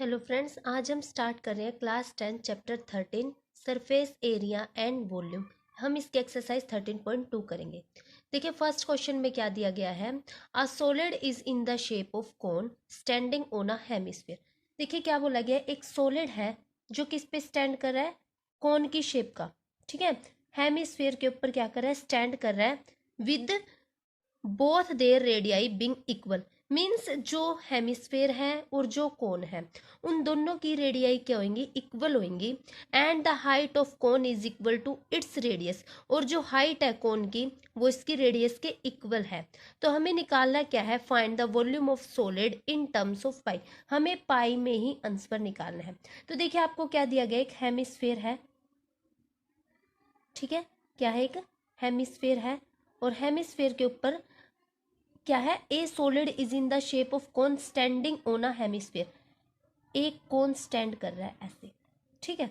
Hello friends, आज हम start कर रहे हैं class 10 chapter 13 surface area and volume. हम इसके एक्सरसाइज 13.2 करेंगे। देखिए फर्स्ट क्वेश्चन में क्या दिया गया है। A solid is in the shape of cone standing on a hemisphere. देखिए क्या बोला गया है, एक सॉलिड है जो किस पे स्टैंड कर रहा है, कोन की शेप का। ठीक है, हेमिस्फीयर के ऊपर क्या कर रहा है, स्टैंड कर रहा है with both their radii being equal. Means जो हेमिस्फेयर है और जो कोन है उन दोनों की रेडियाई क्या होंगी, इक्वल होंगी। And the height of cone is equal to its radius, और जो हाइट है कोन की वो इसकी रेडियस के इक्वल है। तो हमें निकालना क्या है, find the volume of solid in terms of pi. हमें पाई में ही आंसर निकालना है। तो देखिए आपको क्या दिया गया, एक हेमिस्फेयर है। ठीक है, क्या है, एक हेमिस्फेयर है और हेमिस्फेयर के ऊपर क्या है, ए solid is in the shape of cone standing on a hemisphere. एक कोन स्टैंड कर रहा है ऐसे। ठीक है,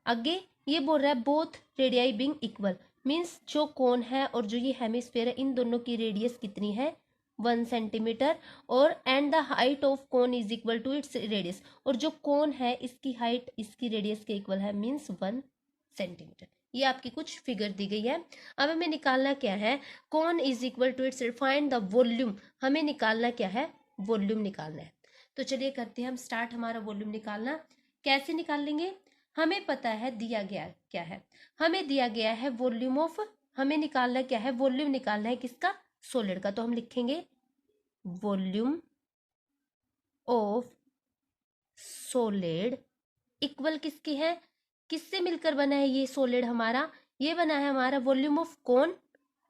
आगे ये बोल रहा है both radii being equal. Means जो कोन है और जो ये हेमिस्फीयर है इन दोनों की रेडियस कितनी है, 1 सेंटीमीटर। और and the height of cone is equal to its radius, और जो कोन है इसकी हाइट इसकी रेडियस के इक्वल है, मीन्स 1 सेंटीमीटर। ये आपकी कुछ फिगर दी गई है। अब हमें निकालना क्या है, cone is equal to its, find the volume. हमें निकालना क्या है, वॉल्यूम निकालना है। तो चलिए करते हैं हम स्टार्ट हमारा वॉल्यूम निकालना। कैसे निकाल लेंगे, हमें पता है दिया गया क्या है, हमें दिया गया है वॉल्यूम ऑफ, हमें निकालना क्या है, वॉल्यूम निकालना है किसका, सॉलिड का। तो हम लिखेंगे वॉल्यूम ऑफ सॉलिड इक्वल किसकी है, किससे मिलकर बना है ये सॉलिड हमारा, ये बना है हमारा volume of cone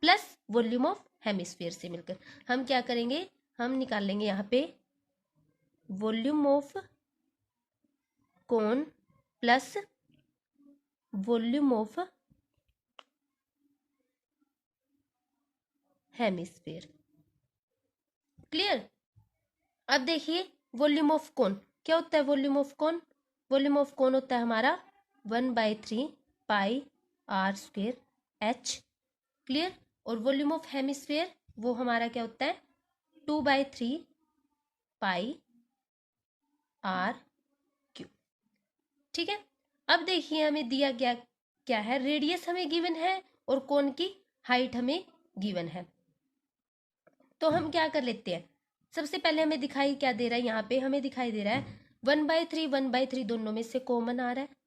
plus volume of hemisphere से मिलकर। हम क्या करेंगे, हम निकाल लेंगे यहाँ पे volume of cone plus volume of hemisphere. Clear. अब देखिए वॉल्यूम ऑफ कोन क्या होता है, volume of cone, volume of कोन होता है हमारा 1/3 pi r square H. Clear. और वॉल्यूम ऑफ हेमिस्फेयर वो हमारा क्या होता है, 2/3 पाई आर क्यू। ठीक है, अब देखिए हमें दिया गया क्या है, रेडियस हमें गिवन है और कोन की हाइट हमें गिवन है। तो हम क्या कर लेते हैं, सबसे पहले हमें दिखाई क्या दे रहा है, यहाँ पे हमें दिखाई दे रहा है 1/3 दोनों में से कॉमन आ रहा है,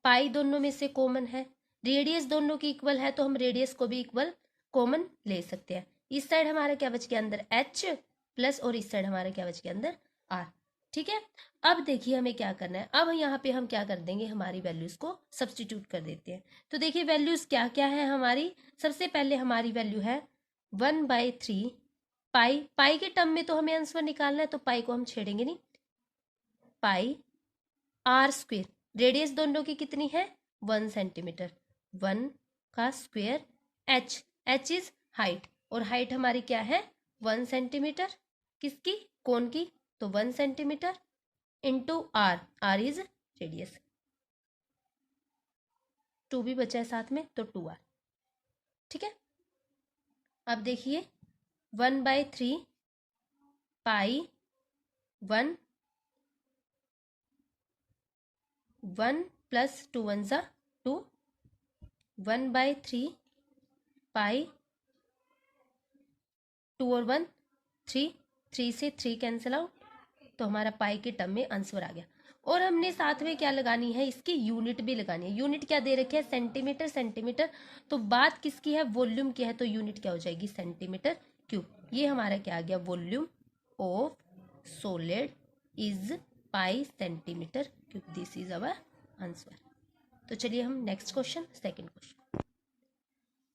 पाई दोनों में से कॉमन है, रेडियस दोनों की इक्वल है तो हम रेडियस को भी इक्वल कॉमन ले सकते हैं। इस साइड हमारा क्या बच गया अंदर एच प्लस, और इस साइड हमारा क्या बच गया अंदर आर। ठीक है, अब देखिए हमें क्या करना है, अब यहाँ पे हम क्या कर देंगे, हमारी वैल्यूज को सब्सटीट्यूट कर देते हैं। तो देखिए वैल्यूज क्या क्या है हमारी, सबसे पहले हमारी वैल्यू है 1/3 पाई, पाई के टर्म में तो हमें आंसर निकालना है तो पाई को हम छेड़ेंगे नहीं, पाई आर स्क्वेयर, रेडियस दोनों की कितनी है 1 सेंटीमीटर, 1 का square h, H is height, और हाइट हमारी क्या है 1 सेंटीमीटर, किसकी, कोन की, तो 1 centimetre into R, R is radius, 2 भी बचा है साथ में तो 2r। ठीक है, अब देखिए 1/3 पाई 1, 1 प्लस 2 1 ज़ा 2, 1/3 पाई 2 और 1 3, 3 से 3 कैंसिल आउट, तो हमारा पाई के टर्म में आंसर आ गया। और हमने साथ में क्या लगानी है, इसकी यूनिट भी लगानी है। यूनिट क्या दे रखी है, सेंटीमीटर, सेंटीमीटर। तो बात किसकी है, वॉल्यूम की है, तो यूनिट क्या हो जाएगी, सेंटीमीटर क्यूब। ये हमारा क्या आ गया, volume of solid is pi centimetre cube. This is our answer. तो चलिए हम नेक्स्ट क्वेश्चन, सेकंड क्वेश्चन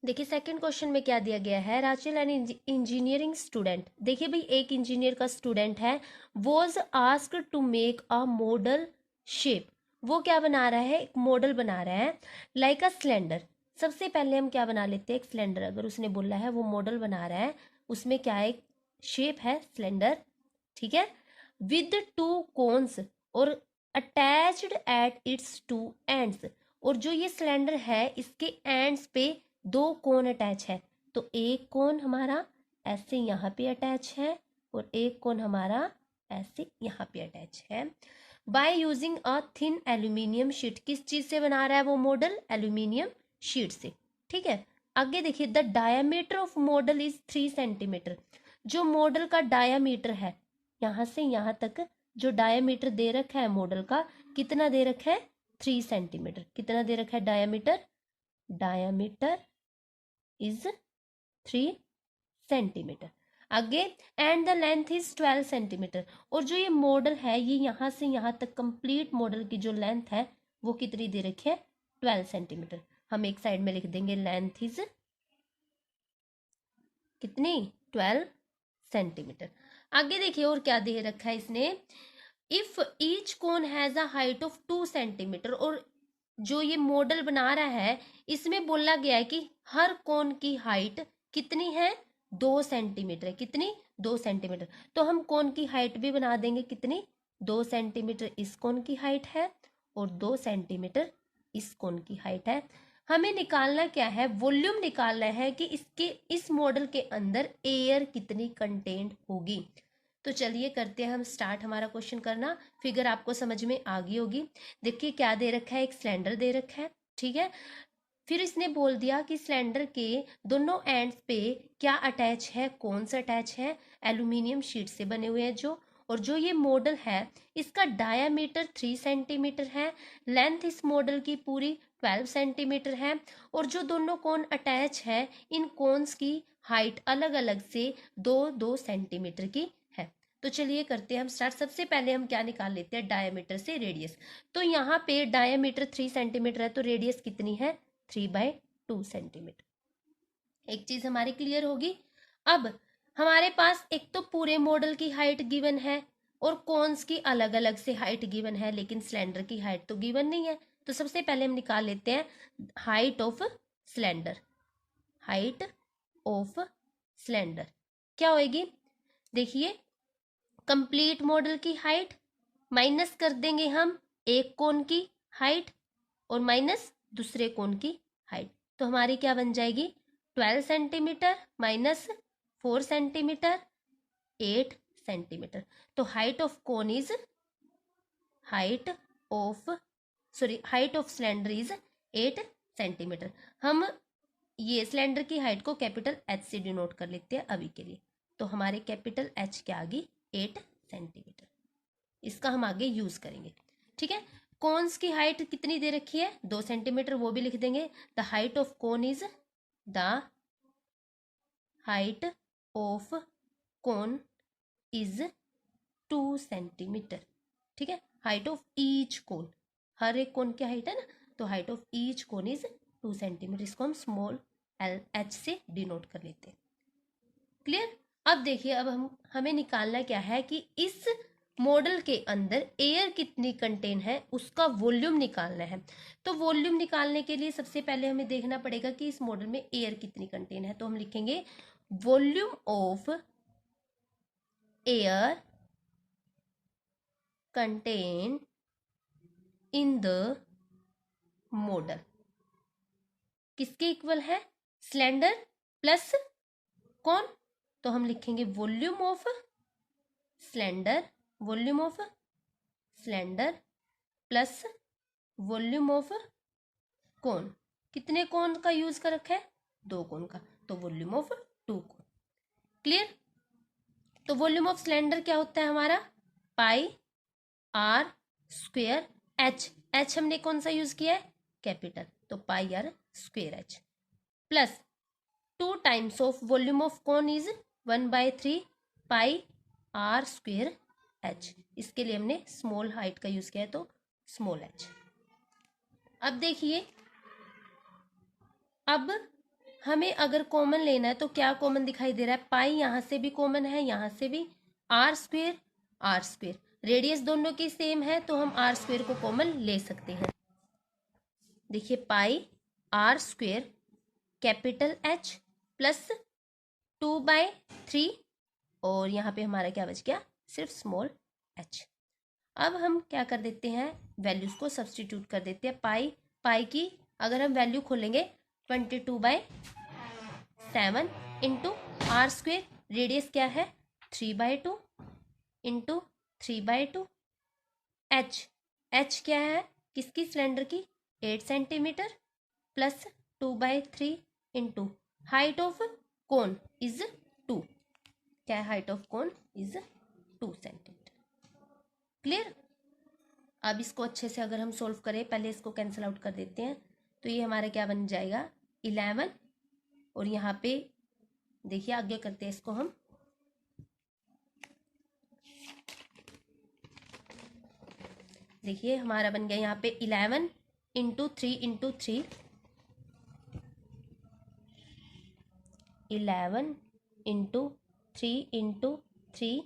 देखिए। सेकंड क्वेश्चन में क्या दिया गया है, राचेल एन इंजीनियरिंग स्टूडेंट। देखिए भाई एक इंजीनियर का स्टूडेंट है, was asked to make a model shape. वो क्या बना रहा है, एक मॉडल बना रहा है लाइक अ सिलेंडर। सबसे पहले हम क्या बना लेते हैं, एक सिलेंडर। अगर उसने बोला है वो मॉडल बना रहा है, उसमें क्या है, शेप है सिलेंडर। ठीक है, विद 2 कोन्स और अटैच्ड एट इट्स 2 एंड्स। और जो ये सिलेंडर है इसके एंड्स पे 2 कोन अटैच है। तो एक कोन हमारा ऐसे यहाँ पे अटैच है और एक कोन हमारा ऐसे यहाँ पे अटैच है। By using a thin aluminium sheet. किस चीज से बना रहा है वो मॉडल? एल्यूमिनियम शीट से। ठीक है, आगे देखिए, the diameter of model is 3 centimetre. जो मॉडल का डायमीटर है, यहां से यहां तक जो डायमीटर दे रखा है मॉडल का, कितना दे रखा है? 3 सेंटीमीटर। कितना दे रखा है डायमीटर? Diameter is 3 centimetre. आगे, and the length is 12 centimetre. और जो ये मॉडल है, ये यहां से यहां तक कंप्लीट मॉडल की जो लेंथ है वो कितनी दे रखी है? 12 सेंटीमीटर। हम एक साइड में लिख देंगे लेंथ इज कितनी? 12 सेंटीमीटर। आगे देखिए और क्या दे रखा है इसने, if each cone has a height of 2 centimetre. और जो ये मॉडल बना रहा है, इसमें बोला गया है कि हर कोन की हाइट कितनी है? 2 सेंटीमीटर है। कितनी? 2 सेंटीमीटर। तो हम कोन की हाइट भी बना देंगे कितनी? 2 सेंटीमीटर इस कोन की हाइट है और 2 सेंटीमीटर इस कोन की हाइट है। हमें निकालना क्या है? वॉल्यूम निकालना है कि इसके इस मॉडल के अंदर एयर कितनी कंटेंट होगी। तो चलिए करते हैं हम स्टार्ट हमारा क्वेश्चन करना। फिगर आपको समझ में आ गई होगी। देखिए क्या दे रखा है, एक सिलेंडर दे रखा है, ठीक है। फिर इसने बोल दिया कि सिलेंडर के दोनों एंड्स पे क्या अटैच है? कौन सा अटैच है? एल्यूमिनियम शीट से बने हुए हैं जो। और जो ये मॉडल है, इसका डायामीटर 3 सेंटीमीटर है, लेंथ इस मॉडल की पूरी 12 सेंटीमीटर है, और जो दोनों कोन अटैच है, इन कोन्स की हाइट अलग अलग से 2-2 सेंटीमीटर की है। तो चलिए करते हैं हम स्टार्ट। सबसे पहले हम क्या निकाल लेते हैं? डायमीटर से रेडियस। तो यहाँ पे डायमीटर 3 सेंटीमीटर है, तो रेडियस कितनी है? 3/2 सेंटीमीटर। एक चीज हमारी क्लियर होगी। अब हमारे पास एक तो पूरे मॉडल की हाइट गिवन है और कॉन्स की अलग अलग से हाइट गिवन है, लेकिन सिलेंडर की हाइट तो गिवन नहीं है। तो सबसे पहले हम निकाल लेते हैं height of cylinder. Height of cylinder क्या होएगी? देखिए, कंप्लीट मॉडल की हाइट माइनस कर देंगे हम एक कोन की हाइट और माइनस दूसरे कोन की हाइट। तो हमारी क्या बन जाएगी? 12 सेंटीमीटर माइनस 4 सेंटीमीटर 8 सेंटीमीटर। तो height of cone is height of height of cylinder is 8 centimetre. हम ये सिलेंडर की हाइट को कैपिटल एच से डिनोट कर लेते हैं अभी के लिए। तो हमारे कैपिटल एच क्या आ गई? 8 सेंटीमीटर। इसका हम आगे यूज करेंगे, ठीक है। कोन्स की हाइट कितनी दे रखी है? 2 सेंटीमीटर, वो भी लिख देंगे। The height of cone is the height of cone is 2 centimetre, ठीक है। हाइट ऑफ ईच कोन, हर एक कोन की हाइट है ना, तो height of each cone is 2 centimetre. इसको हम स्मॉल एल एच से डिनोट कर लेते हैं। क्लियर? अब देखिए, अब हमें निकालना क्या है कि इस मॉडल के अंदर एयर कितनी कंटेन है, उसका वॉल्यूम निकालना है। तो वॉल्यूम निकालने के लिए सबसे पहले हमें देखना पड़ेगा कि इस मॉडल में एयर कितनी कंटेन है। तो हम लिखेंगे volume of air contain in the model किसके इक्वल है? सिलेंडर प्लस कौन? तो हम लिखेंगे volume of cylinder, volume of cylinder plus volume of कोन। कितने कोन का यूज कर रखा है? 2 कोन का, तो वॉल्यूम ऑफ 2 कोन। क्लियर? तो वॉल्यूम ऑफ सिलेंडर क्या होता है हमारा? Pi r square h. H हमने कौन सा यूज किया है? कैपिटल, तो pi r square h plus 2 times of volume of cone is 1/3 pi r square h. इसके लिए हमने स्मॉल हाइट का यूज किया है, तो स्मॉल एच। अब देखिए, अब हमें अगर कॉमन लेना है तो क्या कॉमन दिखाई दे रहा है? पाई यहां से भी कॉमन है, यहां से भी। R square R square, radius दोनों की सेम है, तो हम आर स्क्वेयर को कॉमन ले सकते हैं। देखिए, pi r square capital h plus 2/3, और यहाँ पे हमारा क्या बच गया? सिर्फ स्मॉल एच। अब हम क्या कर देते हैं? वैल्यूज को सब्सटीट्यूट कर देते हैं। पाई पाई की अगर हम वैल्यू खोलेंगे 22/7 इंटू आर स्क्वेयर, रेडियस क्या है? 3/2 इंटू 3/2 एच क्या है किसकी, सिलेंडर की, 8 centimetre plus 2/3 into height of cone is 2, क्या है, height of cone is 2 centimetre. Clear. अब इसको अच्छे से अगर हम सोल्व करें, पहले इसको कैंसिल आउट कर देते हैं, तो ये हमारा क्या बन जाएगा 11, और यहाँ पे देखिए आगे करते हैं इसको हम, देखिए हमारा बन गया यहाँ पे 11 into 3 into 3, 11 into 3 into 3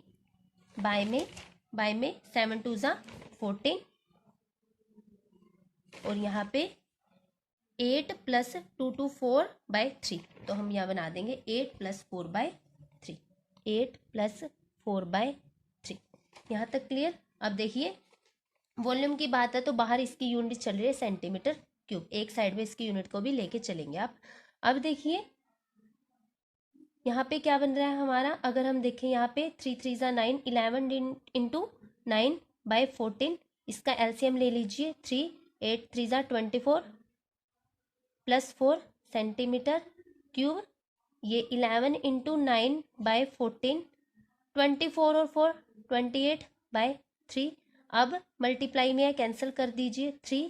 by में 7 2 ज़ा 14, और यहाँ पे 8 प्लस 2 2 4/3, तो हम यहाँ बना देंगे 8 प्लस 4/3, 8 प्लस 4/3। यहाँ तक क्लियर। अब देखिए वॉल्यूम की बात है तो बाहर इसकी यूनिट चल रही है सेंटीमीटर क्यूब, एक साइड में इसकी यूनिट को भी लेके चलेंगे आप। अब देखिए यहाँ पे क्या बन रहा है हमारा, अगर हम देखें यहाँ पे 3 3 ज़ा 9, 11 इंटू 9/14, इसका एलसीएम ले लीजिए 3, 8 3 ज़ा 24 प्लस 4 सेंटीमीटर क्यूब, ये 11 इंटू 9/14, 24 और 4 28/3। अब मल्टीप्लाई में कैंसिल कर दीजिए 3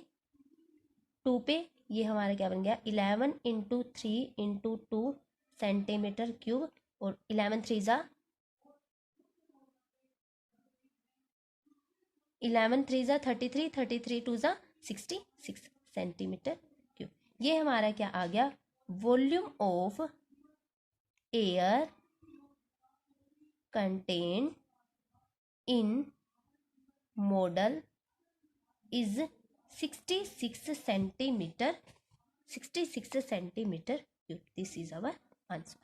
2 पे, ये हमारा क्या बन गया 11 इंटू 3 इंटू 2 सेंटीमीटर क्यूब, और 11 3 ज़ा 33, 33 2 ज़ा 66 सेंटीमीटर क्यूब। ये हमारा क्या आ गया, volume of air contain in model is 66 centimetre, 66 centimetre cube. This is our answer.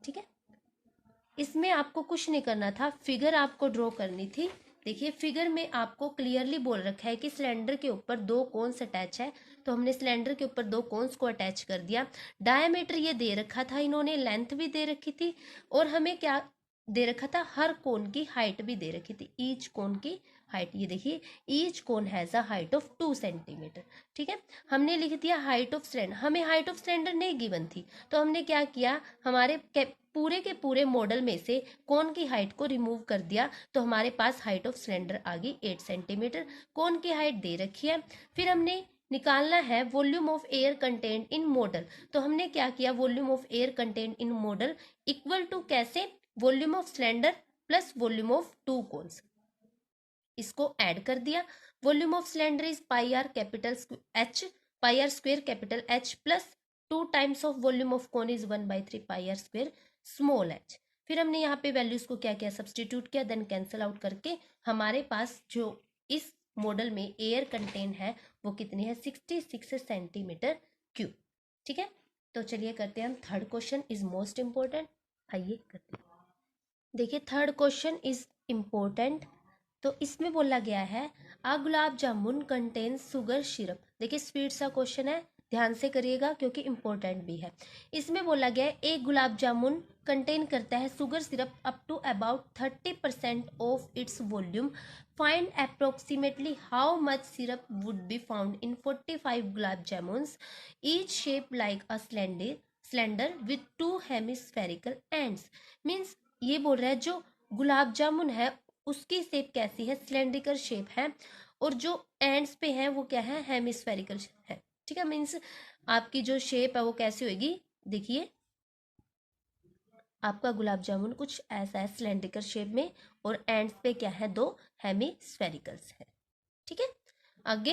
ठीक है, इसमें आपको कुछ नहीं करना था, फिगर आपको ड्रॉ करनी थी। देखिए फिगर में आपको क्लियरली बोल रखा है कि सिलेंडर के ऊपर 2 कोन्स अटैच है, तो हमने सिलेंडर के ऊपर 2 कोन्स को अटैच कर दिया। डायमीटर ये दे रखा था इन्होंने, लेंथ भी दे रखी थी, और हमें क्या दे रखा था, हर कोन की हाइट भी दे रखी थी, ईच कोन की हाइट। ये देखिए each cone has a height of 2 centimetre. ठीक है, हमने लिख दिया हाइट ऑफ सिलेंडर, हमें हाइट ऑफ सिलेंडर नहीं गिवन थी, तो हमने क्या किया, हमारे पूरे के पूरे मॉडल में से कोन की हाइट को रिमूव कर दिया, तो हमारे पास हाइट ऑफ सिलेंडर आ गई 8 सेंटीमीटर। कोन की हाइट दे रखी है, फिर हमने निकालना है volume of air content in model, तो हमने क्या किया, volume of air content in model equal to कैसे, volume of cylinder plus volume of 2 cones, इसको ऐड कर दिया। Volume of cylinder is pi r capital h, pi r square capital h, plus 2 times of volume of cone is 1/3 pi r square small h. फिर हमने यहाँ पे values को क्या किया, सब्सटीट्यूट किया, देन कैंसिल आउट करके हमारे पास जो इस मॉडल में एयर कंटेन है वो कितनी है, 66 सेंटीमीटर क्यूब। ठीक है, तो चलिए करते हैं हम third question, is most important. आइए करते हैं। देखिए थर्ड क्वेश्चन इज इम्पोर्टेंट, तो इसमें बोला गया है आ गुलाब जामुन कंटेन सुगर सिरप। देखिए स्वीट सा क्वेश्चन है, ध्यान से करिएगा क्योंकि इम्पोर्टेंट भी है। इसमें बोला गया है एक गुलाब जामुन कंटेन करता है sugar syrup up to about 30% of its volume, find approximately how much syrup would be found in 45 gulab jamuns, each shape like a cylinder with 2 hemispherical ends. Means ये बोल रहा है जो गुलाब जामुन है उसकी शेप कैसी है, सिलेंड्रिकल शेप है, और जो एंड्स पे है वो क्या है, हेमिस्फेरिकल है। ठीक है, मीन्स आपकी जो शेप है वो कैसी होगी, देखिए आपका गुलाब जामुन कुछ ऐसा है सिलेंड्रिकल शेप में, और एंड्स पे क्या है, 2 हेमिस्फेरिकल्स है। ठीक है, आगे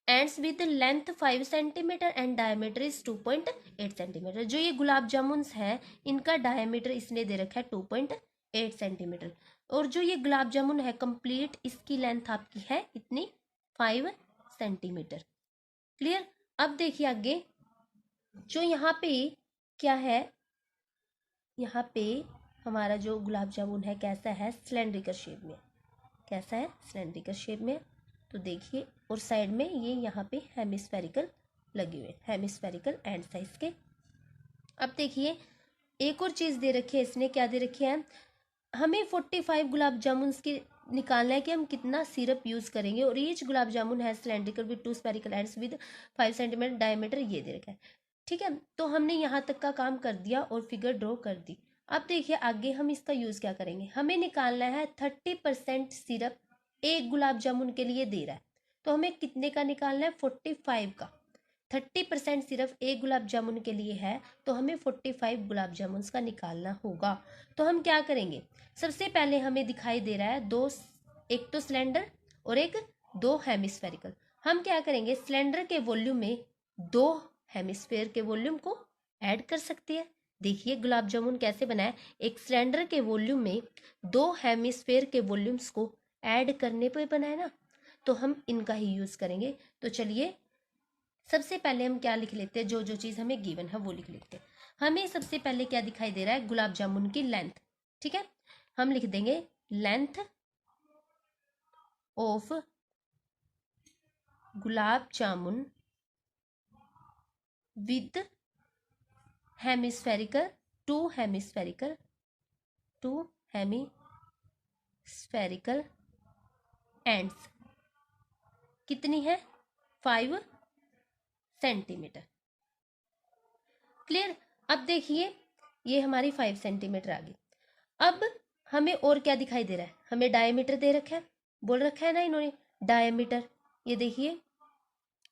ends with length 5 centimetre and diameter is 2.8 centimetre. जो ये गुलाब जामुन है इनका डायमीटर इसने दे रखा है 2.8 सेंटीमीटर, और जो ये गुलाब जामुन है कंप्लीट इसकी लेंथ आपकी है इतनी 5 सेंटीमीटर। क्लियर। अब देखिए आगे जो यहाँ पे क्या है, यहाँ पे हमारा जो गुलाब जामुन है कैसा है, सिलेंड्रिकल शेप में, कैसा है, सिलेंड्रिकल शेप में। तो देखिए और साइड में ये यहाँ पे हेमिस्फेरिकल लगे हुए, हेमिस्फेरिकल एंड साइज के। अब देखिए एक और चीज़ दे रखी है इसने, क्या दे रखी है, हमें 45 गुलाब जामुन की निकालना है कि हम कितना सिरप यूज करेंगे। और ईच गुलाब जामुन है cylindrical with 2 spherical ends with 5 centimetre diameter, ये दे रखा है। ठीक है, तो हमने यहाँ तक का काम कर दिया और फिगर ड्रॉ कर दी। अब देखिए आगे हम इसका यूज क्या करेंगे। हमें निकालना है 30% सिरप एक गुलाब जामुन के लिए दे रहा है, तो हमें कितने का निकालना है, 45 का। 30% सिर्फ एक गुलाब जामुन के लिए है, तो हमें 45 गुलाब जामुन का निकालना होगा। तो हम क्या करेंगे, सबसे पहले हमें दिखाई दे रहा है दो, एक तो सिलेंडर और एक दो हेमिस्फेरिकल। हम क्या करेंगे, सिलेंडर के वॉल्यूम में दो हेमिस्फेयर के वॉल्यूम को ऐड कर सकते हैं। देखिए गुलाब जामुन कैसे बना है, एक सिलेंडर के वॉल्यूम में दो हेमिस्फेयर के वॉल्यूम्स को ऐड करने पर बना है ना, तो हम इनका ही यूज करेंगे। तो चलिए सबसे पहले हम क्या लिख लेते हैं, जो जो चीज हमें गिवन है वो लिख लेते हैं। हमें सबसे पहले क्या दिखाई दे रहा है, गुलाब जामुन की लेंथ। ठीक है, हम लिख देंगे length of gulab jamun with hemispherical to hemispherical ends कितनी है, 5 सेंटीमीटर। क्लियर। अब देखिए ये हमारी 5 सेंटीमीटर आ गई। अब हमें और क्या दिखाई दे रहा है, हमें डायमीटर दे रखा है, बोल रखा है ना इन्होंने डायमीटर। ये देखिए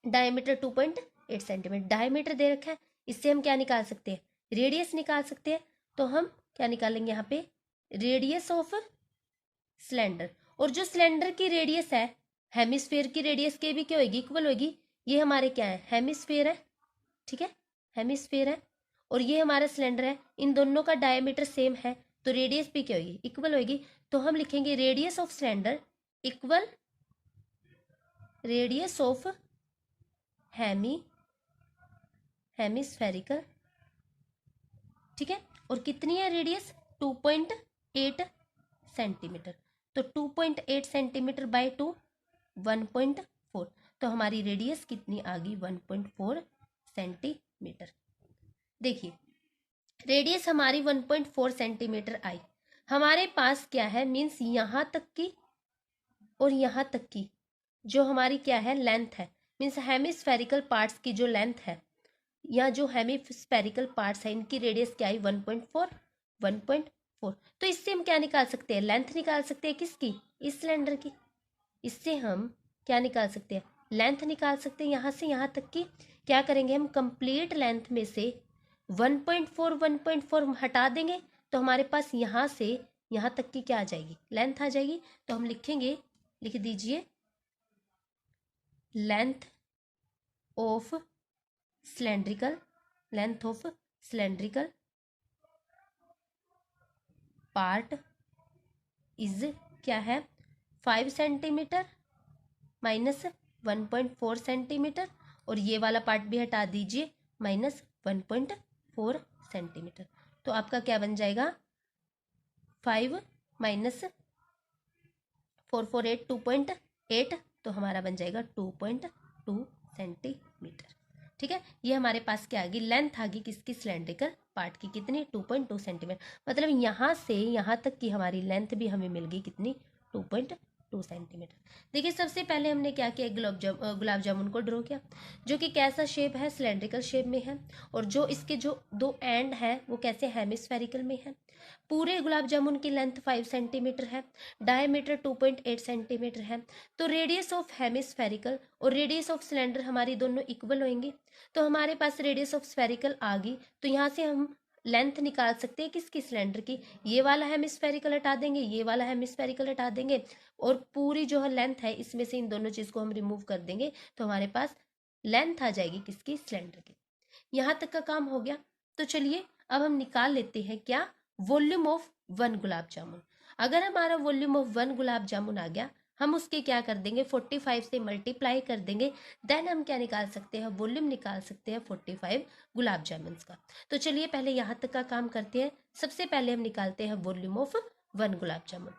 डायमीटर 2.8 सेंटीमीटर डायमीटर दे रखा है। इससे हम क्या निकाल सकते हैं, रेडियस निकाल सकते हैं। तो हम क्या निकालेंगे यहाँ पे, रेडियस ऑफ सिलेंडर। और जो सिलेंडर की रेडियस है हेमिस्फेयर की रेडियस के भी क्या होगी, इक्वल होगी। ये हमारे क्या है, हेमिस्फेयर है। ठीक है, हेमिस्फेयर है और ये हमारा सिलेंडर है, इन दोनों का डायमीटर सेम है, तो रेडियस भी क्या होगी, इक्वल होगी। तो हम लिखेंगे radius of cylinder equal radius of hemispherical. ठीक है, और कितनी है रेडियस, 2.8 सेंटीमीटर। तो 2.8 सेंटीमीटर बाय 2 1.4, तो हमारी रेडियस कितनी आ गई, 1.4 सेंटीमीटर। देखिए रेडियस हमारी 1.4 सेंटीमीटर आई। हमारे पास क्या है, मीन्स यहाँ तक की और यहाँ तक की जो हमारी क्या है लेंथ है, मीन्स हेमिस्फेरिकल पार्ट्स की जो लेंथ है, या जो हेमिस्फेरिकल पार्ट्स है इनकी रेडियस क्या आई, 1.4। तो इससे हम क्या निकाल सकते हैं, लेंथ निकाल सकते हैं किसकी, इस सिलेंडर की। इससे हम क्या निकाल सकते हैं, लेंथ निकाल सकते हैं यहाँ से यहाँ तक की। क्या करेंगे हम, कंप्लीट लेंथ में से 1.4 हटा देंगे, तो हमारे पास यहाँ से यहाँ तक की क्या आ जाएगी, लेंथ आ जाएगी। तो हम लिखेंगे, लिख दीजिए length of cylindrical part is क्या है, 5 सेंटीमीटर माइनस 1.4 सेंटीमीटर, और ये वाला पार्ट भी हटा दीजिए, माइनस 1.4 सेंटीमीटर। तो आपका क्या बन जाएगा, 5 माइनस 448 2.8, तो हमारा बन जाएगा 2.2 सेंटीमीटर। ठीक है, ये हमारे पास क्या आ गई, लेंथ आ गई किसकी, सिलेंड्रिकल पार्ट की, कितनी, 2.2 सेंटीमीटर। मतलब यहाँ से यहाँ तक की हमारी लेंथ भी हमें मिल गई कितनी, 2.2 सेंटीमीटर। देखिए सबसे पहले हमने क्या किया, गुलाब जामुन को ड्रॉ किया, जो कि कैसा शेप है, सिलेंड्रिकल शेप में है, और जो इसके जो दो एंड है वो कैसे, हेमिस्फेरिकल में है। पूरे गुलाब जामुन की लेंथ 5 सेंटीमीटर है, डायमीटर 2.8 सेंटीमीटर है। तो रेडियस ऑफ हेमिस्फेरिकल और रेडियस ऑफ सिलेंडर हमारी दोनों इक्वल होंगी। तो हमारे पास रेडियस ऑफ स्फेरिकल आ गई, तो यहाँ से हम लेंथ निकाल सकते हैं किसकी, सिलेंडर की। ये वाला हेमिस्फेरिकल हटा देंगे, ये वाला हेमिस्फेरिकल हटा देंगे, और पूरी जो है लेंथ है इसमें से इन दोनों चीज को हम रिमूव कर देंगे, तो हमारे पास लेंथ आ जाएगी किसकी, सिलेंडर की। यहाँ तक का काम हो गया। तो चलिए अब हम निकाल लेते हैं क्या, वॉल्यूम ऑफ 1 गुलाब जामुन। अगर हमारा वॉल्यूम ऑफ 1 गुलाब जामुन आ गया, हम उसके क्या कर देंगे, 45 से मल्टीप्लाई कर देंगे, देन हम क्या निकाल सकते हैं, वॉल्यूम निकाल सकते हैं 45 गुलाब जामुन का। तो चलिए पहले यहाँ तक का काम करते हैं। सबसे पहले हम निकालते हैं वॉल्यूम ऑफ 1 गुलाब जामुन।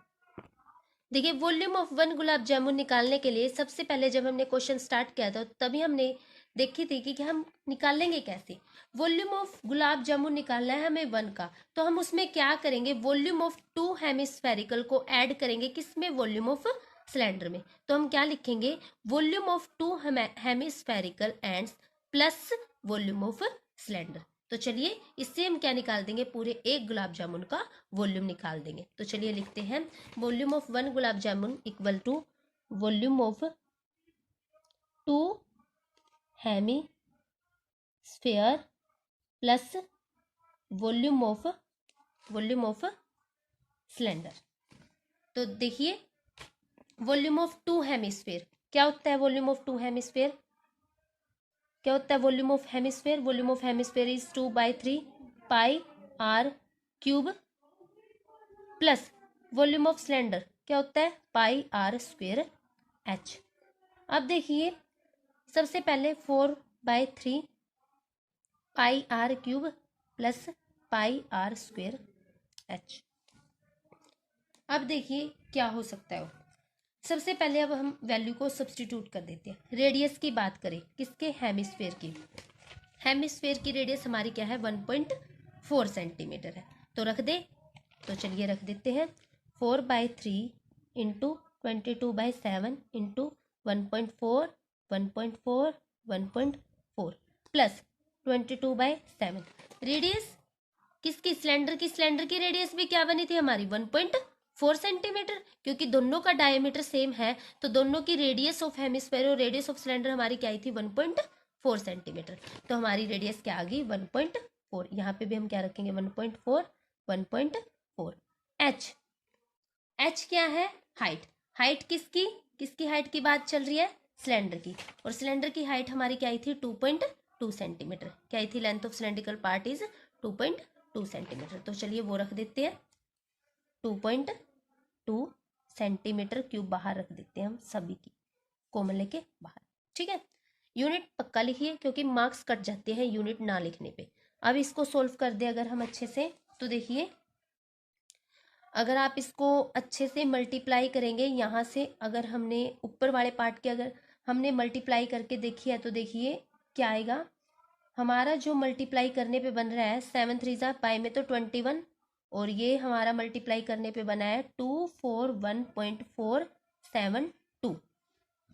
देखिए वॉल्यूम ऑफ 1 गुलाब जामुन निकालने के लिए सबसे पहले जब हमने क्वेश्चन स्टार्ट किया था तभी हमने देखी थी कि हम निकालेंगे कैसे। वॉल्यूम ऑफ गुलाब जामुन निकालना है हमें 1 का, तो हम उसमें क्या करेंगे, वॉल्यूम ऑफ 2 हेमिस्फेरिकल को ऐड करेंगे किसमें, वॉल्यूम ऑफ सिलेंडर में। तो हम क्या लिखेंगे, volume of 2 hemispherical ends plus volume of cylinder. तो चलिए इससे हम क्या निकाल देंगे, पूरे एक गुलाब जामुन का वॉल्यूम निकाल देंगे। तो चलिए लिखते हैं, volume of 1 gulab jamun equal to volume of 2 hemisphere plus volume of cylinder. तो देखिए वॉल्यूम ऑफ 2 हेमिस्फेयर क्या होता है, वॉल्यूम ऑफ 2 हेमिस्फेयर क्या होता है, volume of hemisphere, volume of hemisphere is 2/3 pi r cube plus volume of cylinder क्या होता है, पाई आर स्क्वेयर एच। अब देखिए सबसे पहले 4/3 pi r cube plus pi r square h. अब देखिए क्या हो सकता है। सबसे पहले अब हम वैल्यू को सब्स्टिट्यूट कर देते हैं। रेडियस की बात करें किसके, हेमिस्फेयर की। हेमिस्फेयर की रेडियस हमारी क्या है, 1.4 सेंटीमीटर है। तो रख दे, तो चलिए रख देते हैं 4/3 इंटू 22/7 इंटू 1.4 1.4 1.4 प्लस 22/7। रेडियस किसकी, सिलेंडर की, सिलेंडर की रेडियस भी क्या बनी थी हमारी, 1.4 सेंटीमीटर, क्योंकि दोनों का डायमीटर सेम है तो दोनों की रेडियस ऑफ हेमिस्फेयर और रेडियस ऑफ सिलेंडर हमारी क्या आई थी, 1.4 सेंटीमीटर। तो हमारी रेडियस क्या आ गई, 1.4। यहाँ पे भी हम क्या रखेंगे, 1.4 1.4। एच क्या है, हाइट। हाइट किसकी, किसकी हाइट की बात चल रही है, सिलेंडर की। और सिलेंडर की हाइट हमारी क्या आई थी, 2.2 सेंटीमीटर। क्या आई थी, length of cylindrical part is 2.2 centimetre. तो चलिए वो रख देते हैं 2.2 सेंटीमीटर क्यूब बाहर रख देते हैं हम सभी की, कॉमन लेके बाहर। ठीक है, यूनिट पक्का लिखिए क्योंकि मार्क्स कट जाते हैं यूनिट ना लिखने पे। अब इसको सोल्व कर दे अगर हम अच्छे से, तो देखिए अगर आप इसको अच्छे से मल्टीप्लाई करेंगे यहाँ से, अगर हमने ऊपर वाले पार्ट के अगर हमने मल्टीप्लाई करके देखी है तो देखिए क्या आएगा हमारा, जो मल्टीप्लाई करने पे बन रहा है 7 3 पाई में तो 21, और ये हमारा मल्टीप्लाई करने पे बना है 241.472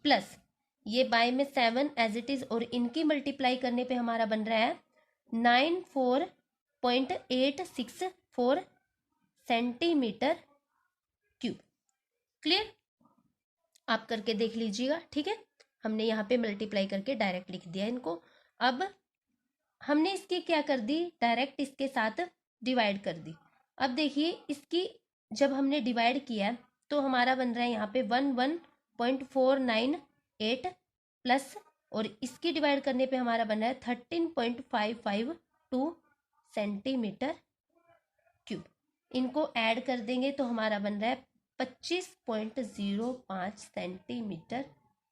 प्लस ये बाय में 7 एज इट इज, और इनकी मल्टीप्लाई करने पे हमारा बन रहा है 94.864 सेंटीमीटर क्यूब। क्लियर, आप करके देख लीजिएगा। ठीक है, हमने यहाँ पे मल्टीप्लाई करके डायरेक्ट लिख दिया इनको। अब हमने इसकी क्या कर दी, डायरेक्ट इसके साथ डिवाइड कर दी। अब देखिए इसकी जब हमने डिवाइड किया तो हमारा बन रहा है यहाँ पे 11.498 प्लस, और इसकी डिवाइड करने पे हमारा बन रहा है 13.552 सेंटीमीटर क्यूब। इनको ऐड कर देंगे तो हमारा बन रहा है 25.05 सेंटीमीटर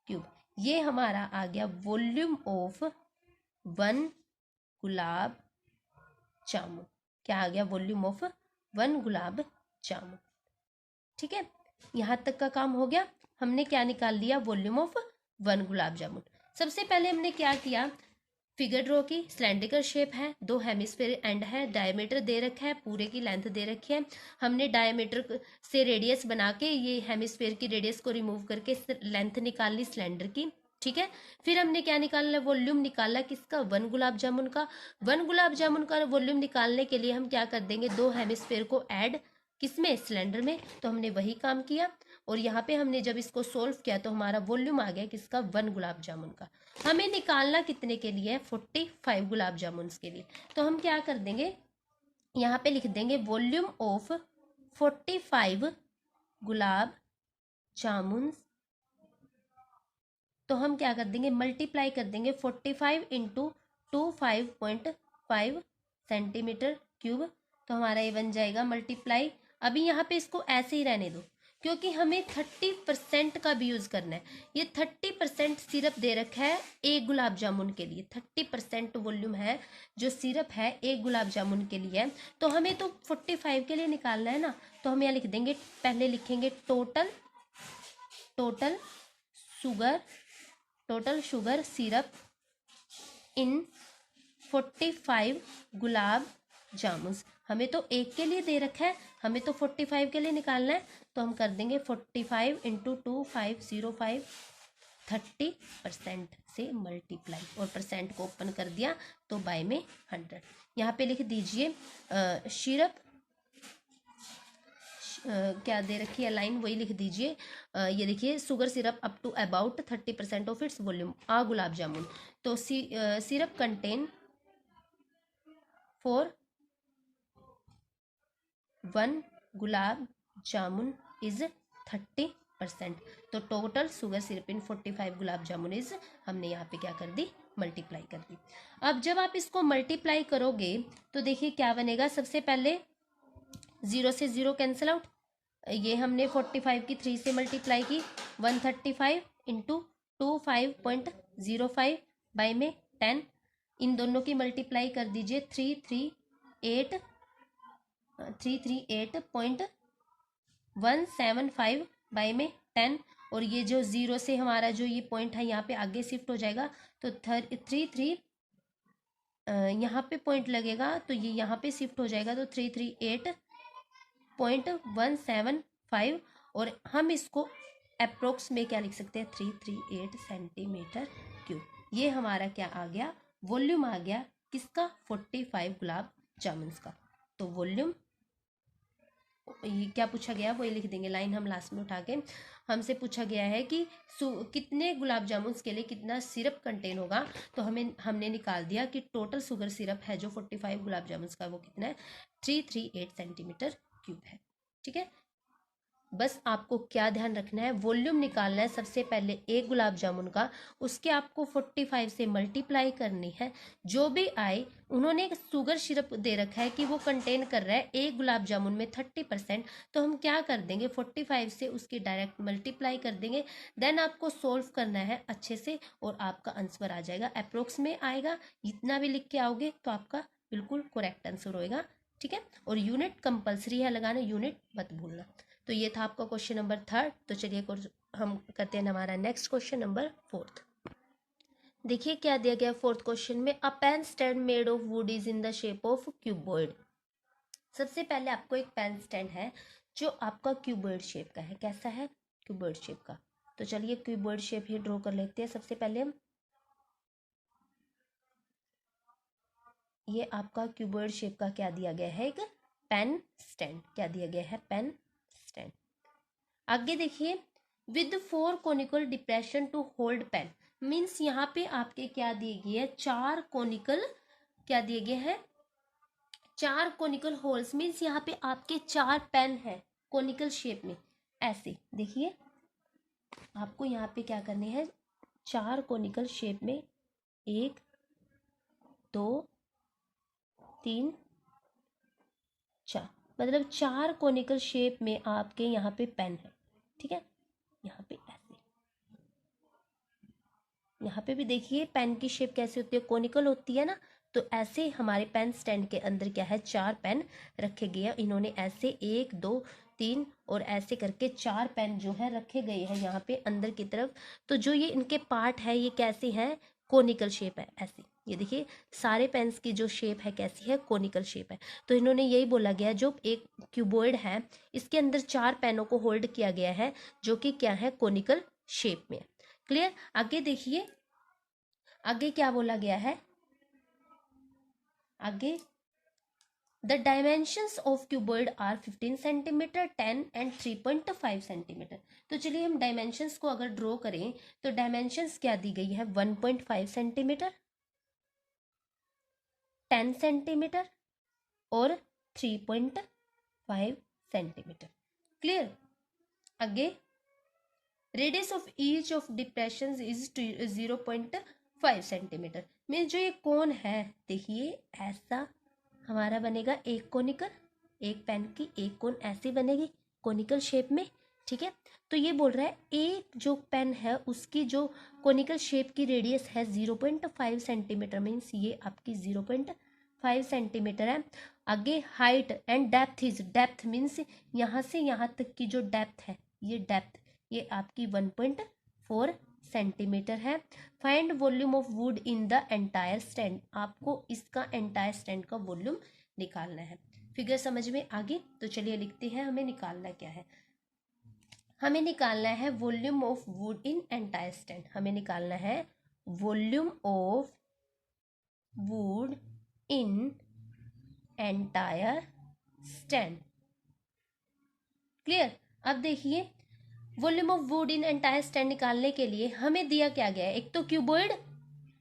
क्यूब। ये हमारा आ गया वॉल्यूम ऑफ 1 गुलाब जामुन। क्या आ गया, वॉल्यूम ऑफ 1 गुलाब जामुन। ठीक है, यहाँ तक का काम हो गया। हमने क्या निकाल लिया, वॉल्यूम ऑफ 1 गुलाब जामुन। सबसे पहले हमने क्या किया, फिगर ड्रॉ की। सिलेंड्रिकल शेप है, 2 हेमिस्फेयर एंड है, डायमीटर दे रखा है, पूरे की लेंथ दे रखी है। हमने डायमीटर से रेडियस बना के ये हेमिस्फेयर की रेडियस को रिमूव करके लेंथ निकाल ली सिलेंडर की। ठीक है, फिर हमने क्या निकाला, वॉल्यूम निकाला किसका, 1 गुलाब जामुन का। 1 गुलाब जामुन का वॉल्यूम निकालने के लिए हम क्या कर देंगे, 2 हेमिस्फेयर को ऐड किसमें, सिलेंडर में। तो हमने वही काम किया, और यहाँ पे हमने जब इसको सोल्व किया तो हमारा वॉल्यूम आ गया किसका, 1 गुलाब जामुन का। हमें निकालना कितने के लिए है, 45 गुलाब जामुन के लिए। तो हम क्या कर देंगे, यहाँ पे लिख देंगे वॉल्यूम ऑफ 45 गुलाब जामुन। तो हम क्या कर देंगे, मल्टीप्लाई कर देंगे 45 इंटू 25.5 सेंटीमीटर क्यूब। तो हमारा ये बन जाएगा मल्टीप्लाई। अभी यहाँ पे इसको ऐसे ही रहने दो क्योंकि हमें 30% का भी यूज़ करना है। ये 30% सिरप दे रखा है एक गुलाब जामुन के लिए, 30% वॉल्यूम है जो सिरप है एक गुलाब जामुन के लिए। तो हमें तो 45 के लिए निकालना है ना, तो हम यहाँ लिख देंगे, पहले लिखेंगे total sugar syrup in 45 gulab जामुन। हमें तो एक के लिए दे रखा है, हमें तो 45 के लिए निकालना है, तो हम कर देंगे 45 इंटू 2505 30% से मल्टीप्लाई, और परसेंट को ओपन कर दिया तो बाय में 100। यहाँ पे लिख दीजिए सिरप, क्या दे रखी है लाइन वही लिख दीजिए। ये देखिए sugar syrup up to about 30% of its volume आ गुलाब जामुन। तो syrup contain for 1 gulab jamun is 30%। तो total sugar syrup in 45 gulab jamun is, हमने यहाँ पे क्या कर दी, मल्टीप्लाई कर दी। अब जब आप इसको मल्टीप्लाई करोगे तो देखिए क्या बनेगा। सबसे पहले 0 से 0 कैंसिल आउट, ये हमने 45 की 3 से मल्टीप्लाई की, 135 इंटू 25.05 बाई में 10, इन दोनों की मल्टीप्लाई कर दीजिए 338.175 बाई में 10, और ये जो 0 से हमारा जो ये पॉइंट है यहाँ पे आगे शिफ्ट हो जाएगा, तो 33 यहाँ पे पॉइंट लगेगा तो ये यहाँ पे शिफ्ट हो जाएगा, तो 338.175, और हम इसको अप्रोक्स में क्या लिख सकते हैं, 338 सेंटीमीटर क्यूब। ये हमारा क्या आ गया, वॉल्यूम आ गया किसका, 45 गुलाब जामुन का। तो वॉल्यूम ये क्या पूछा गया वही लिख देंगे, लाइन हम लास्ट में उठा के। हमसे पूछा गया है कि कितने गुलाब जामुन के लिए कितना सिरप कंटेन होगा, तो हमने निकाल दिया कि टोटल शुगर सिरप है जो 45 गुलाब जामुन का वो कितना है, 338 सेंटीमीटर क्यूब है। ठीक है, बस आपको क्या ध्यान रखना है, वॉल्यूम निकालना है सबसे पहले एक गुलाब जामुन का, उसके आपको 45 से मल्टीप्लाई करनी है। जो भी आए, उन्होंने एक शुगर सिरप दे रखा है कि वो कंटेन कर रहा है एक गुलाब जामुन में 30%, तो हम क्या कर देंगे 45 से उसकी डायरेक्ट मल्टीप्लाई कर देंगे। देन आपको सोल्व करना है अच्छे से और आपका आंसर आ जाएगा, अप्रोक्स में आएगा। इतना भी लिख के आओगे तो आपका बिल्कुल करेक्ट आंसर होएगा। ठीक है, और यूनिट कंपल्सरी है लगाना, यूनिट मत भूलना। तो ये था आपका क्वेश्चन नंबर 3। तो चलिए हम करते हैं हमारा नेक्स्ट क्वेश्चन नंबर 4। देखिए क्या दिया गया 4th क्वेश्चन में, a pen stand made of wood is in the shape of cuboid. सबसे पहले आपको एक पेन स्टैंड है जो आपका क्यूबॉइड शेप का है। कैसा है, क्यूबॉइड शेप का। तो चलिए क्यूबॉइड शेप ही ड्रॉ कर लेते हैं। सबसे पहले हम ये आपका क्यूबॉइड शेप का क्या दिया गया है, एक पेन स्टैंड। क्या दिया गया है, पेन स्टैंड। आगे देखिए, with 4 conical depression to hold pen, means यहाँ पे आपके क्या दिए गए हैं, 4 कोनिकल क्या दिए गए हैं, 4 कोनिकल होल्स, मीन्स यहाँ पे आपके 4 पेन है कोनिकल शेप में। ऐसे देखिए आपको यहाँ पे क्या करने हैं, 4 कोनिकल शेप में, 1 2 3 4, मतलब 4 कोनिकल शेप में आपके यहाँ पे पेन है। ठीक है, यहाँ पे ऐसे, यहाँ पे भी देखिए पेन की शेप कैसे होती है, कोनिकल होती है ना। तो ऐसे हमारे पेन स्टैंड के अंदर क्या है, 4 पेन रखे गए हैं। इन्होंने ऐसे 1 2 3 और ऐसे करके 4 पेन जो है रखे गए हैं यहाँ पे अंदर की तरफ। तो जो ये इनके पार्ट है ये कैसे हैं, कोनिकल शेप है ऐसे। ये देखिए सारे पेन्स की जो शेप है कैसी है, कोनिकल शेप है। तो इन्होंने यही बोला गया, जो एक क्यूबॉइड है इसके अंदर 4 पेनों को होल्ड किया गया है जो कि क्या है, कोनिकल शेप में। क्लियर। आगे देखिए, आगे क्या बोला गया है, आगे the dimensions of cuboid are 15 centimetre, 10 and 3.5 centimetre. तो चलिए हम डायमेंशंस को अगर ड्रॉ करें तो डायमेंशंस क्या दी गई है, 1.5 सेंटीमीटर, 10 सेंटीमीटर और 3.5 सेंटीमीटर। क्लियर। आगे radius of each of depression is 0.5 centimetre. Mean जो ये कोन है देखिए ऐसा हमारा बनेगा एक कोनिकल, एक पेन की एक कोन ऐसी बनेगी कोनिकल शेप में। ठीक है, तो ये बोल रहा है एक जो पेन है उसकी जो कोनिकल शेप की रेडियस है 0.5 सेंटीमीटर, मीन्स ये आपकी 0.5 सेंटीमीटर है। आगे height and depth is, depth means यहाँ से यहाँ तक की जो डेप्थ है, ये डेप्थ ये आपकी 1.4 सेंटीमीटर है। Find volume of wood in the entire stand, आपको इसका एंटायर स्टैंड का वॉल्यूम निकालना है। फिगर समझ में आ गई? तो चलिए लिखते हैं हमें निकालना क्या है। हमें निकालना है volume of wood in entire stand. हमें निकालना है volume of wood in entire stand. Clear? अब देखिए volume of wood in entire stand निकालने के लिए हमें दिया क्या गया है, एक तो क्यूबॉइड,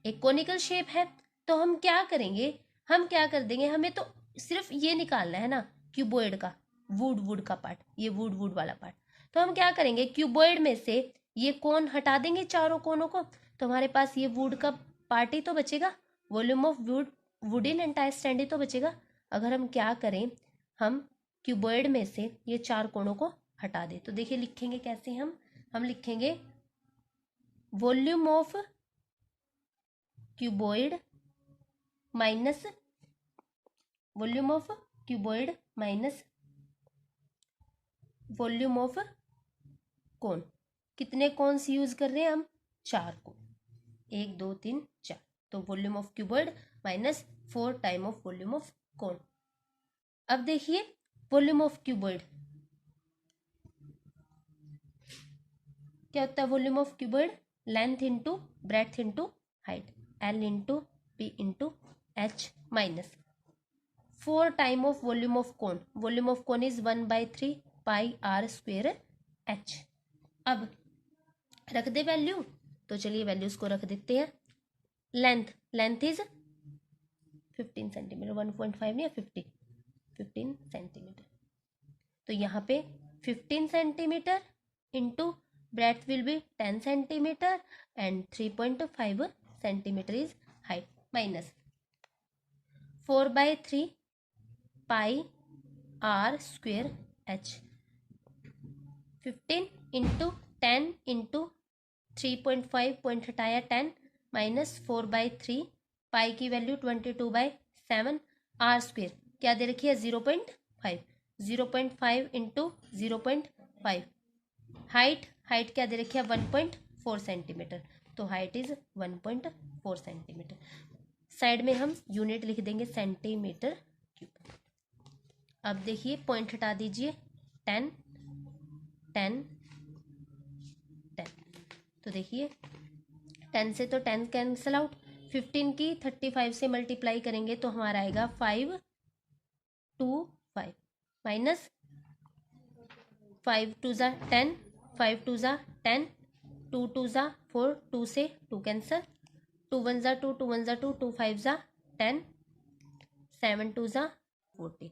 एक कोनिकल शेप है। तो हम क्या करेंगे, हम क्या कर देंगे, हमें तो सिर्फ ये निकालना है ना क्यूबॉइड का, वुड का पार्ट, ये वुड वाला पार्ट। तो हम क्या करेंगे, क्यूबॉइड में से ये कोन हटा देंगे, चारों कोनों को, तो हमारे पास ये वुड का पार्ट ही तो बचेगा, volume of wood in entire stand ही तो बचेगा। अगर हम क्या करें, हम क्यूबॉइड में से ये चार कोनों को हटा दें, तो देखिए लिखेंगे कैसे हम लिखेंगे volume of cuboid minus volume of cuboid minus volume of कोन। कितने कोन्स यूज कर रहे हैं हम, 4 कोन, 1 2 3 4। तो volume of cuboid minus 4 time of volume of cone. अब देखिए वॉल्यूम ऑफ क्यूबॉइड क्या होता है, volume of cuboid length into breadth into height, L into P into H minus 4 time of volume of cone. Volume of cone is 1/3 pi r square h. अब रख दे value, तो चलिए values को रख देते हैं। लेंथ इज 15 सेंटीमीटर, 1.5 नहीं 15 सेंटीमीटर। तो यहाँ पे 15 centimetre into breadth will be 10 centimeter and 3.5 centimeter is height minus 4/3 pi r square h। 15 into 10 into 3.5 point हटाया 10 माइनस 4/3 पाई की वैल्यू 22/7 आर स्क्वेयर क्या दे रखी है 0.5 0.5 इंटू 0.5 हाइट क्या दे रखी है 1.4 सेंटीमीटर। तो हाइट इज 1.4 सेंटीमीटर। साइड में हम यूनिट लिख देंगे सेंटीमीटर क्यूब। अब देखिए पॉइंट हटा दीजिए 10 10 10। तो देखिए 10 से तो 10 कैंसिल आउट, 15 की 35 से मल्टीप्लाई करेंगे तो हमारा आएगा 5 2 5 माइनस 5 2 ज़ा 10 5 2 ज़ा 10 2 2 ज़ा 4 2 से 2 कैंसल 2 1 ज़ा 2 2 1 ज़ा 2 2 5 ज़ा 10 7 2 ज़ा 14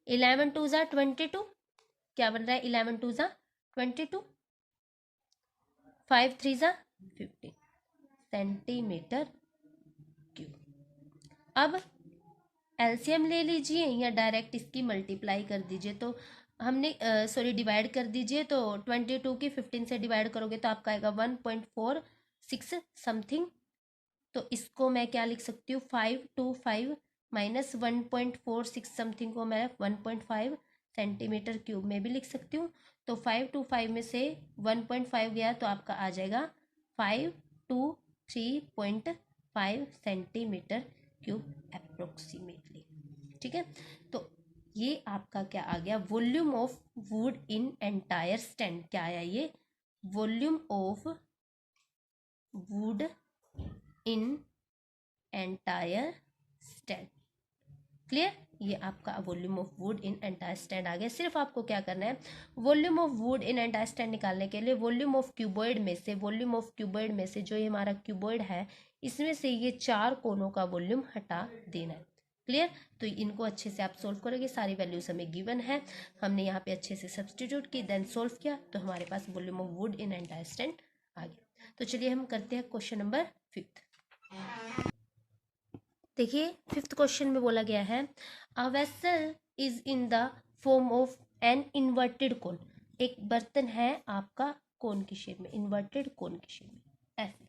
11 2 ज़ा 22 क्या बन रहा है 11 2 ज़ा 22 5 3 ज़ा 15 सेंटीमीटर क्यूब। अब एलसीएम ले लीजिए या डायरेक्ट इसकी मल्टीप्लाई कर दीजिए। तो हमने सॉरी डिवाइड कर दीजिए, तो 22 की 15 से डिवाइड करोगे तो आपका आएगा 1.46 समथिंग। तो इसको मैं क्या लिख सकती हूँ 525 माइनस 1.46 समथिंग को मैं 1.5 सेंटीमीटर क्यूब में भी लिख सकती हूँ। तो 525 में से 1.5 गया तो आपका आ जाएगा 523.5 सेंटीमीटर क्यूब अप्रोक्सीमेटली। ठीक है, तो ये आपका क्या आ गया volume of wood in entire stand. क्या आया ये volume of wood in entire stand. Clear, ये आपका volume of wood in entire stand आ गया। सिर्फ आपको क्या करना है volume of wood in entire stand निकालने के लिए वॉल्यूम ऑफ क्यूबॉइड में से जो ये हमारा क्यूबॉइड है इसमें से ये 4 कोनों का वॉल्यूम हटा देना है। क्लियर, तो इनको अच्छे से आप सोल्व करोगे, सारी वैल्यूज हमें गिवन है, हमने यहाँ पे अच्छे से सब्सटीट्यूट की देन सोल्व किया तो हमारे पास volume of wood in entire stand आ गया। तो चलिए हम करते हैं क्वेश्चन नंबर 5। देखिए 5th क्वेश्चन में बोला गया है a vessel is in the form of an inverted कोन। एक बर्तन है आपका कोन की शेप में, इन्वर्टेड कोन की शेप में ऐसे।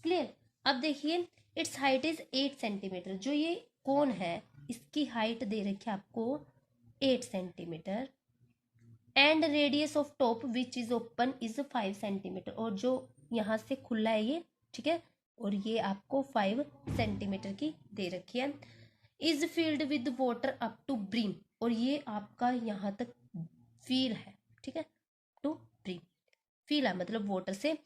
क्लियर, अब देखिए इट्स हाइट इज 8 सेंटीमीटर। जो ये कोन है इसकी हाइट दे रखी है आपको 8 centimetre and radius of top which is open is 5 centimetre. और जो यहाँ से खुला है ये, ठीक है, और ये आपको 5 सेंटीमीटर की दे रखी है। Is filled with water up to brim, और ये आपका यहाँ तक फील है, ठीक है, टू ब्रीम, फील है मतलब वाटर से।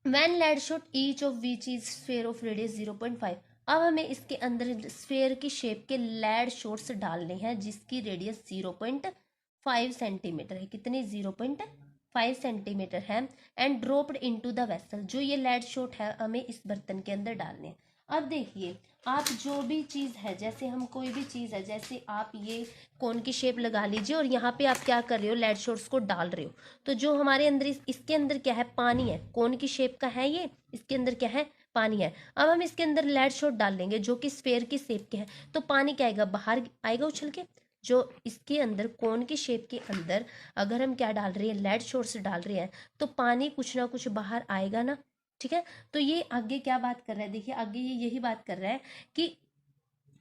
When lead shot each of which is sphere of radius 0.5, अब हमें इसके अंदर स्फेयर की शेप के लेड शॉट्स डालने हैं जिसकी रेडियस 0.5 सेंटीमीटर है। कितनी? 0.5 सेंटीमीटर है। And dropped into the vessel, जो ये लेड शॉट है हमें इस बर्तन के अंदर डालने हैं। अब देखिए, आप जो भी चीज़ है, जैसे हम कोई भी चीज़ है, जैसे आप ये कोन की शेप लगा लीजिए और यहाँ पे आप क्या कर रहे हो, लेड शॉट्स को डाल रहे हो। तो जो हमारे अंदर इसके अंदर क्या है, पानी है, कोन की शेप का है ये, इसके अंदर क्या है, पानी है। अब हम इसके अंदर लेड शॉट डाल देंगे जो कि स्फेयर की शेप के है, तो पानी क्या आएगा, बाहर आएगा उछल के। जो इसके अंदर कोन की शेप के अंदर अगर हम क्या डाल रहे हैं, लेड शॉट्स डाल रहे हैं, तो पानी कुछ ना कुछ बाहर आएगा ना, ठीक है। तो ये आगे क्या बात कर रहा है, देखिए आगे ये यही बात कर रहा है कि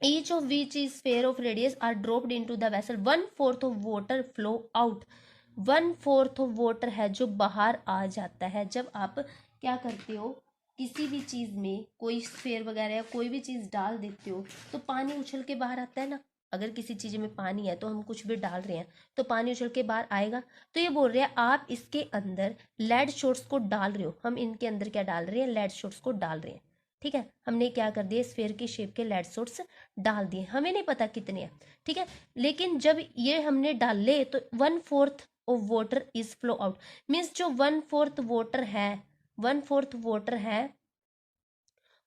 each of which is sphere of radius are dropped into the vessel, 1/4 of water flow out, 1/4 of water है जो बाहर आ जाता है। जब आप क्या करते हो, किसी भी चीज़ में कोई स्फेयर वगैरह या कोई भी चीज़ डाल देते हो तो पानी उछल के बाहर आता है ना। अगर किसी चीज़ में पानी है तो हम कुछ भी डाल रहे हैं तो पानी उछल के बाहर आएगा। तो ये बोल रहे हैं आप इसके अंदर लेड शॉट्स को डाल रहे हो, हम इनके अंदर क्या डाल रहे हैं, लेड शॉट्स को डाल रहे हैं, ठीक है। हमने क्या कर दिया, स्फेयर की शेप के लेड शॉट्स डाल दिए, हमें नहीं पता कितने हैं, ठीक है। लेकिन जब ये हमने डाले तो 1/4 of water is flow out, means जो 1/4 वाटर है, 1/4 वाटर है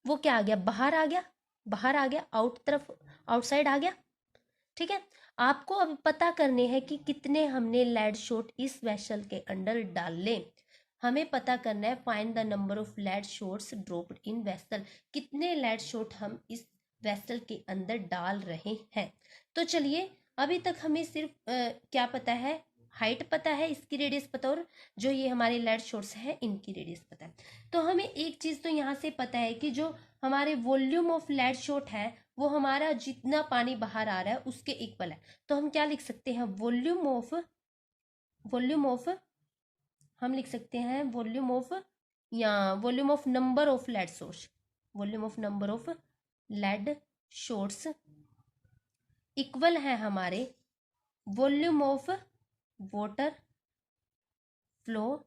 वो क्या आ गया, बाहर आ गया, बाहर आ गया, आउट तरफ, आउटसाइड आ गया, ठीक है। आपको अब पता करने हैं कि कितने हमने लेड शॉट इस वेसल के अंदर डाले। हमें पता करना है find the number of lead shots dropped in vessel, कितने लेड शॉट हम इस वेसल के अंदर डाल रहे हैं। तो चलिए, अभी तक हमें सिर्फ क्या पता है, हाइट पता है, इसकी रेडियस पता, और जो ये हमारे लेड शॉट्स हैं इनकी रेडियस पता है। तो हमें एक चीज़ तो यहाँ से पता है कि जो हमारे वॉल्यूम ऑफ लेड शॉट है वो हमारा जितना पानी बाहर आ रहा है उसके इक्वल है। तो हम क्या लिख सकते हैं, वॉल्यूम ऑफ हम लिख सकते हैं वॉल्यूम ऑफ, या volume of number of lead shots, volume of number of lead shots equal है हमारे volume of water flow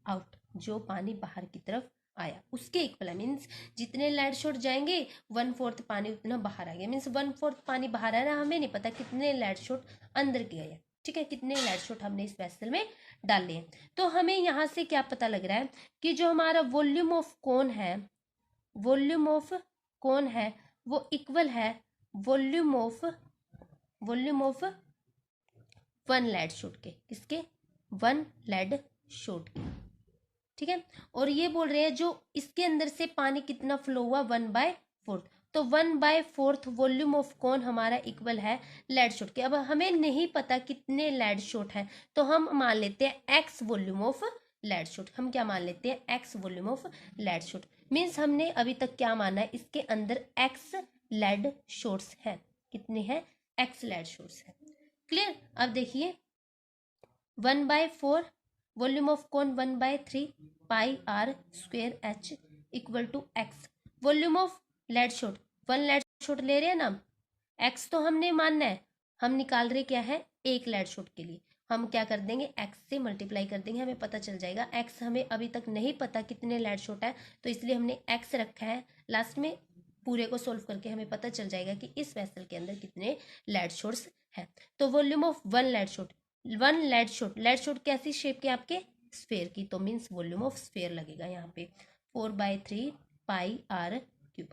out, जो पानी बाहर की तरफ आया उसके इक्वल है। मीन्स जितने लेड शॉट जाएंगे 1/4 पानी उतना बाहर आ गया, मीन्स 1/4 पानी बाहर आ रहा है, हमें नहीं पता कितने लेड शॉट अंदर गए हैं, ठीक है, कितने लेड शॉट हमने इस वेसल में डाले हैं। तो हमें यहाँ से क्या पता लग रहा है कि जो हमारा वॉल्यूम ऑफ कोन है, वॉल्यूम ऑफ कोन है वो इक्वल है वॉल्यूम ऑफ 1 लेड शॉट के, किसके, 1 लेड शॉट के, ठीक है। और ये बोल रहे हैं जो इसके अंदर से पानी कितना फ्लो हुआ, 1/4, तो 1/4 वॉल्यूम ऑफ कौन हमारा इक्वल है लेड शॉट के। अब हमें नहीं पता कितने लेड शॉट है तो हम मान लेते हैं x volume of lead shot, हम क्या मान लेते हैं, x volume of lead shot. Means हमने अभी तक क्या माना है, इसके अंदर एक्स लेड शॉट्स है, कितने हैं, एक्स लेड शॉट्स है, क्लियर। अब देखिए 1/4 volume of cone 1/3 pi r square h equal to x, volume of lead shot, 1 lead shot ले रहे हैं ना हम, एक्स तो हमने मानना है, हम निकाल रहे क्या है, एक लेड शॉट के लिए हम क्या कर देंगे, एक्स से मल्टीप्लाई कर देंगे, हमें पता चल जाएगा। एक्स हमें अभी तक नहीं पता कितने लेड शॉट है तो इसलिए हमने एक्स रखा है, लास्ट में पूरे को सोल्व करके हमें पता चल जाएगा कि इस वेसल के अंदर कितने लेड शॉट्स हैं। तो volume of 1 lead shot, 1 lead shot, lead shot कैसी शेप के आपके, स्फेयर की, तो मीन्स वॉल्यूम ऑफ स्फेयर लगेगा यहाँ पे 4/3 पाई आर क्यूब।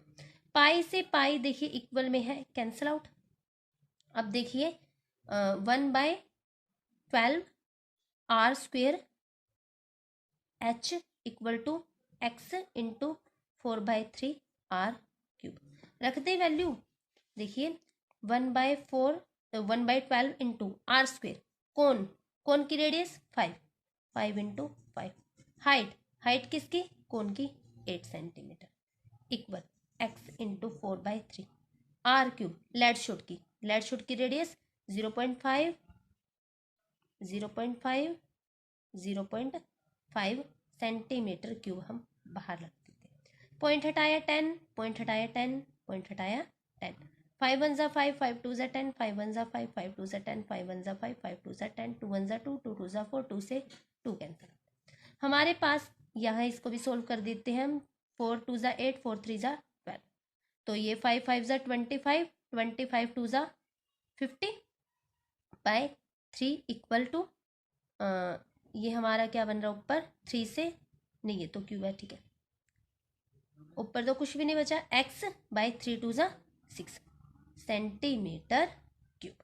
पाई से पाई देखिए इक्वल में है, कैंसल आउट। अब देखिए 1/12 r square h equal to x into 4/3 r cube, रख दे वैल्यू। देखिए 1/12 इंटू आर स्क्वेयर, कौन, कौन की रेडियस 5, 5 इंटू 5, हाइट, हाइट किसकी, कौन की 8 centimetre, equal x into 4/3 r cube, lead shot की, लेड शॉट की रेडियस 0.5 0.5 0.5 5 सेंटीमीटर क्यूब हम बाहर रख देते हैं। पॉइंट हटाया 10, पॉइंट हटाया 10, पॉइंट हटाया 10। 5 1 ज़ा 5, 5 2 ज़ा 10, 5 1 ज़ा 5, 5 2 ज़ा 10, 5 1 ज़ा 5, 5 2 ज़ा 10, 2 1 ज़ा 2, 2 2 ज़ा 4, 2 से 2 कैंसिल। हमारे पास यहाँ इसको भी सोल्व कर देते हैं हम। 4 2 ज़ा 8, 4 3 ज़ा 12, तो ये 5 5 ज़ा 25, 25 2 ज़ा 50 बाय 3 इक्वल टू, ये हमारा क्या बन रहा है ऊपर 3 से, नहीं ये तो क्यूब है, ठीक है, ऊपर तो कुछ भी नहीं बचा, x बाय 3 2 ज़ा 6 सेंटीमीटर क्यूब।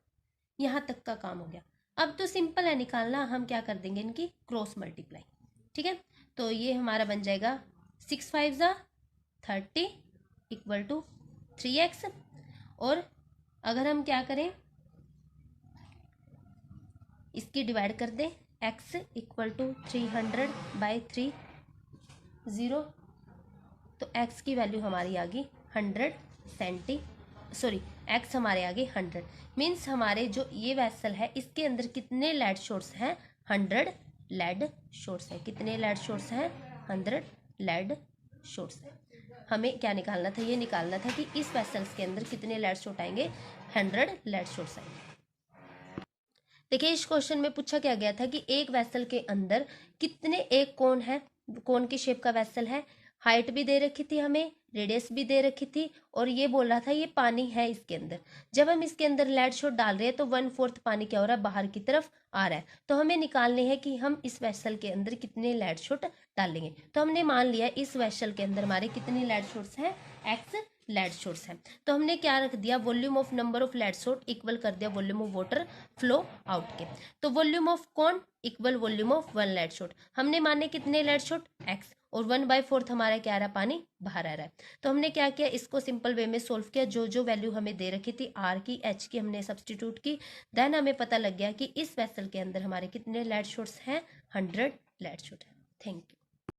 यहाँ तक का काम हो गया। अब तो सिंपल है निकालना, हम क्या कर देंगे इनकी क्रॉस मल्टीप्लाई, ठीक है। तो ये हमारा बन जाएगा 6 5 ज़ा 30 इक्वल टू 3x, और अगर हम क्या करें इसकी डिवाइड कर दें, x इक्वल टू 300 बाई 3 0, तो x की वैल्यू हमारी आ गई 100 x हमारे आ गई 100। मीन्स हमारे जो ये वेसल है इसके अंदर कितने लेड शॉट्स हैं, 100 लेड शॉट्स हैं। कितने लेड शॉट्स हैं, 100 लेड शॉट्स हैं। हमें क्या निकालना था, ये निकालना था कि इस वेसल्स के अंदर कितने लेड शॉट आएंगे, 100 लेड शॉट्स आएंगे। देखिए इस क्वेश्चन में पूछा क्या गया था कि एक वेसल के अंदर कितने, एक कोन है, कोन की शेप का वेसल है, हाइट भी दे रखी थी हमें, रेडियस भी दे रखी थी, और ये बोल रहा था ये पानी है इसके अंदर। जब हम इसके अंदर लेड शॉट डाल रहे हैं तो 1/4 पानी क्या हो रहा है, बाहर की तरफ आ रहा है। तो हमें निकालने हैं कि हम इस वेसल के अंदर कितने लेड शॉट डालेंगे। तो हमने मान लिया इस वेसल के अंदर हमारे कितने लेड शॉट्स हैं, x लेड शॉट्स हैं। तो हमने क्या रख दिया, volume of number of lead shot equal कर दिया volume of water flow out के। तो वॉल्यूम ऑफ कौन equal volume of 1 lead shot. हमने माने कितने लेड शॉट, x, और 1/4 हमारा क्या आ रहा है, पानी बाहर आ रहा है। तो हमने क्या किया, इसको सिंपल वे में सोल्व किया, जो जो वैल्यू हमें दे रखी थी r की, h की, हमने सब्सटीट्यूट की। देन हमें पता लग गया कि इस वेसल के अंदर हमारे कितने लेड शॉट्स हैं, 100 लेड शॉट है। Thank you.